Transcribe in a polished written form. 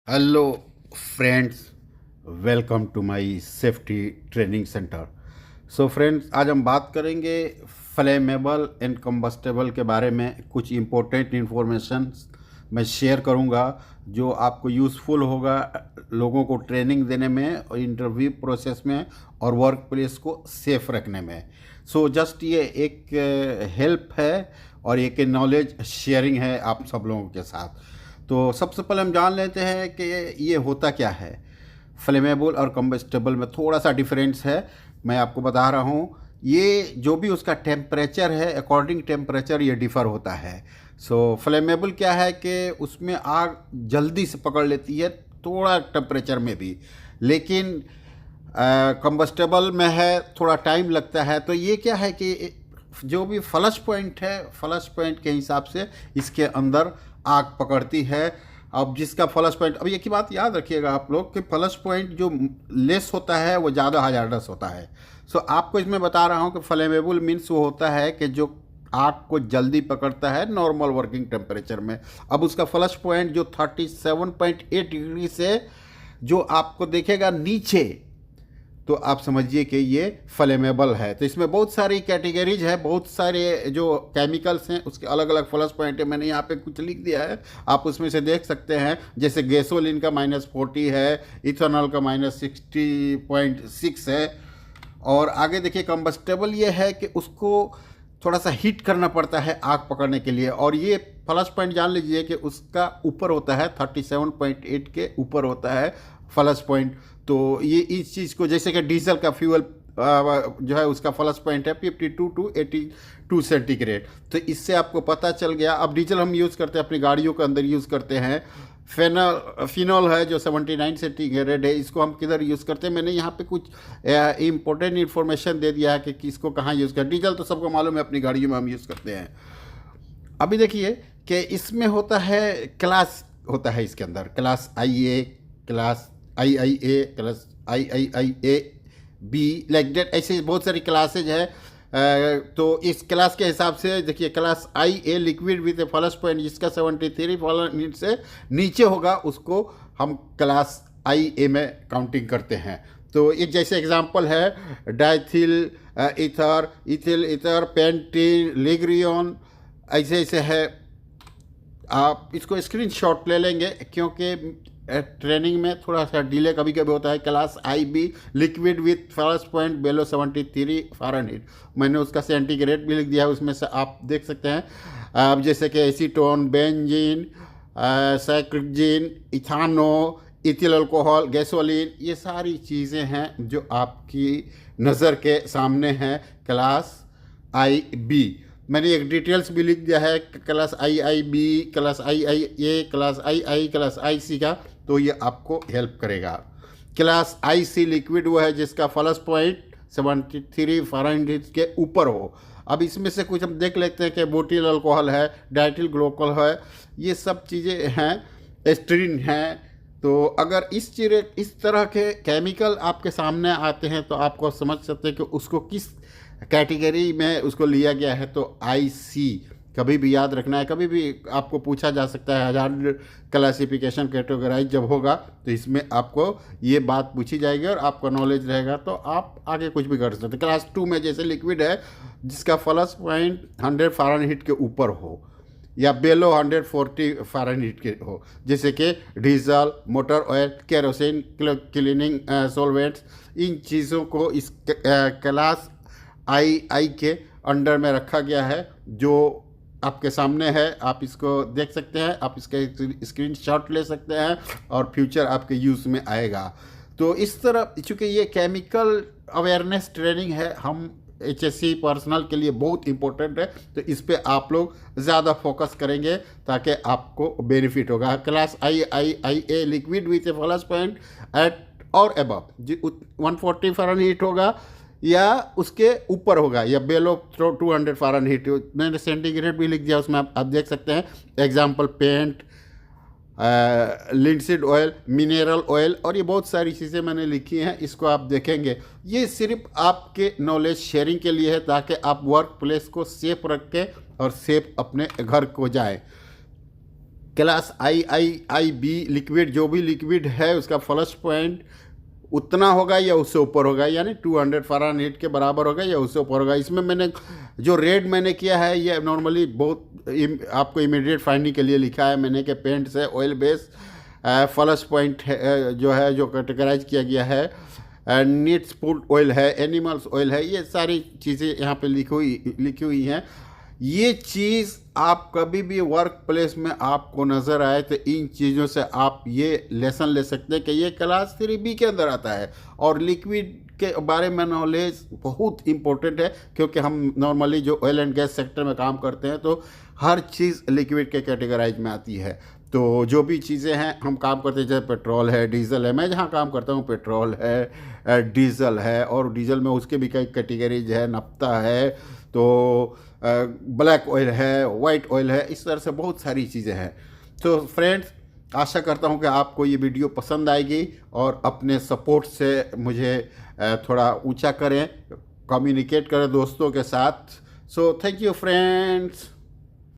Hello friends, welcome to my safety training centre. So friends, आज हम बात करेंगे फ्लेमेबल एंड कंबस्टेबल के बारे में। कुछ इम्पोर्टेंट इन्फॉर्मेशन मैं शेयर करूंगा जो आपको यूज़फुल होगा लोगों को ट्रेनिंग देने में और इंटरव्यू प्रोसेस में और वर्क प्लेस को सेफ रखने में। सो जस्ट ये एक हेल्प है और एक नॉलेज शेयरिंग है आप सब लोगों के साथ। तो सबसे पहले हम जान लेते हैं कि ये होता क्या है। फ्लेमेबल और कंबस्टेबल में थोड़ा सा डिफरेंस है, मैं आपको बता रहा हूँ। ये जो भी उसका टेम्परेचर है, अकॉर्डिंग टेम्परेचर ये डिफ़र होता है। सो फ्लेमेबल क्या है कि उसमें आग जल्दी से पकड़ लेती है, थोड़ा टेम्परेचर में भी, लेकिन कंबस्टेबल में है थोड़ा टाइम लगता है। तो ये क्या है कि जो भी फ्लश पॉइंट है, फ्लश पॉइंट के हिसाब से इसके अंदर आग पकड़ती है। अब जिसका फ्लश पॉइंट, अब एक ही बात याद रखिएगा आप लोग कि फ्लश पॉइंट जो लेस होता है वो ज़्यादा हजार्डस होता है। सो आपको इसमें बता रहा हूँ कि फ्लेमेबल मीन्स वो होता है कि जो आग को जल्दी पकड़ता है नॉर्मल वर्किंग टेम्परेचर में। अब उसका फ्लश पॉइंट जो 37.8 डिग्री से जो आपको देखेगा नीचे, तो आप समझिए कि ये फ्लेमेबल है। तो इसमें बहुत सारी कैटेगरीज है, बहुत सारे जो केमिकल्स हैं उसके अलग अलग फ्लश पॉइंट है। मैंने यहाँ पे कुछ लिख दिया है, आप उसमें से देख सकते हैं। जैसे गैसोलीन का -40 है, इथेनॉल का -60.6 है। और आगे देखिए कंबस्टेबल ये है कि उसको थोड़ा सा हीट करना पड़ता है आग पकड़ने के लिए। और ये फ्लश पॉइंट जान लीजिए कि उसका ऊपर होता है, 37.8 के ऊपर होता है फ्लश पॉइंट। तो ये इस चीज़ को, जैसे कि डीजल का फ्यूल जो है उसका फ्लश पॉइंट है 52 टू 82 सेंटीग्रेड। तो इससे आपको पता चल गया। अब डीजल हम यूज़ करते हैं अपनी गाड़ियों के अंदर यूज़ करते हैं। फिनॉल है जो 79 सेंटीग्रेड है, इसको हम किधर यूज़ करते हैं। मैंने यहाँ पे कुछ इंपॉर्टेंट इन्फॉर्मेशन दे दिया है कि किसको कहाँ यूज़ कर। डीजल तो सबको मालूम है, अपनी गाड़ियों में हम यूज़ करते हैं। अभी देखिए कि इसमें होता है क्लास, होता है इसके अंदर class IA, class IA, class IIIA B, like that, ऐसे बहुत सारी क्लासेज है। तो इस क्लास के हिसाब से देखिए, class IA liquid with A flash point जिसका 73 फॉलन से नीचे होगा उसको हम क्लास IA में काउंटिंग करते हैं। तो एक जैसे एग्जांपल है diethyl ether, ethyl ether, pentane, ligroin, ऐसे ऐसे है। आप इसको स्क्रीनशॉट ले लेंगे क्योंकि ट्रेनिंग में थोड़ा सा डिले कभी कभी होता है। Class IB liquid with flash point below 73 Fahrenheit, मैंने उसका सेंटीग्रेड भी लिख दिया है, उसमें से आप देख सकते हैं। अब जैसे कि एसीटोन, बेंजीन, साइक्लोजीन, इथानो, इथिल अल्कोहल, गैसोलीन, ये सारी चीज़ें हैं जो आपकी नज़र के सामने हैं क्लास IB। मैंने एक डिटेल्स भी लिख दिया है class IIB, class IIA, class II, class IC का, तो ये आपको हेल्प करेगा। क्लास IC लिक्विड वो है जिसका फ्लश पॉइंट 73 फ़ारेनहीट के ऊपर हो। अब इसमें से कुछ हम देख लेते हैं कि बुटील अल्कोहल है, डाइटिल ग्लोकोल है, ये सब चीज़ें हैं, एस्ट्रीन हैं। तो अगर इस तरह के केमिकल आपके सामने आते हैं तो आपको समझ सकते हैं कि उसको किस कैटेगरी में उसको लिया गया है। तो IC कभी भी याद रखना है, कभी भी आपको पूछा जा सकता है हजार क्लासिफिकेशन कैटेगराइज जब होगा तो इसमें आपको ये बात पूछी जाएगी और आपका नॉलेज रहेगा तो आप आगे कुछ भी कर सकते हैं। क्लास 2 में जैसे लिक्विड है जिसका फ्लश पॉइंट 100 फ़ारेनहीट के ऊपर हो या बेलो 140 फ़ारेनहीट के हो, जैसे कि diesel, motor oil, kerosene, cleaning solvents, इन चीज़ों को इस क्लास आई के अंडर में रखा गया है। जो आपके सामने है आप इसको देख सकते हैं, आप इसका स्क्रीनशॉट ले सकते हैं और फ्यूचर आपके यूज़ में आएगा। तो इस तरह, चूँकि ये केमिकल अवेयरनेस ट्रेनिंग है, हम HSC पर्सनल के लिए बहुत इंपॉर्टेंट है, तो इस पे आप लोग ज़्यादा फोकस करेंगे ताकि आपको बेनिफिट होगा। Class IIIA liquid with a flash point at और अबव 140 फ़ारेनहीट होगा या उसके ऊपर होगा या बेलो 200 फ़ारेनहीट। मैंने सेंटीग्रेड भी लिख दिया उसमें, आप देख सकते हैं। Example paint, linseed oil, mineral oil, और ये बहुत सारी चीज़ें मैंने लिखी हैं, इसको आप देखेंगे। ये सिर्फ आपके नॉलेज शेयरिंग के लिए है ताकि आप वर्क प्लेस को सेफ रखें और सेफ अपने घर को जाएं। क्लास आई बी लिक्विड, जो भी लिक्विड है उसका फ्लश पॉइंट उतना होगा या उससे ऊपर होगा, यानी 200 फ़ारेनहीट के बराबर होगा या उससे ऊपर होगा। इसमें मैंने जो रेड मैंने किया है ये नॉर्मली बहुत आपको इमीडिएट फाइंडिंग के लिए लिखा है मैंने कि पेंट से ऑयल बेस फ्लश पॉइंट है, जो है जो कैटेगराइज किया गया है, नीड्स फूड ऑयल है, एनिमल्स ऑयल है, ये सारी चीज़ें यहाँ पे लिखी हुई हैं। ये चीज़ आप कभी भी वर्क प्लेस में आपको नज़र आए तो इन चीज़ों से आप ये लेसन ले सकते हैं कि ये क्लास 3B के अंदर आता है। और लिक्विड के बारे में नॉलेज बहुत इम्पोर्टेंट है, क्योंकि हम नॉर्मली जो ऑयल एंड गैस सेक्टर में काम करते हैं तो हर चीज़ लिक्विड के कैटेगराइज में आती है। तो जो भी चीज़ें हैं हम काम करते हैं, जैसे पेट्रोल है, डीजल है, मैं जहाँ काम करता हूँ पेट्रोल है, डीजल है, और डीजल में उसके भी कई कैटेगरीज है, नफ्ता है, तो ब्लैक ऑयल है, वाइट ऑयल है, इस तरह से बहुत सारी चीज़ें हैं। तो फ्रेंड्स, आशा करता हूँ कि आपको ये वीडियो पसंद आएगी और अपने सपोर्ट से मुझे थोड़ा ऊंचा करें, कम्युनिकेट करें दोस्तों के साथ। So thank you friends.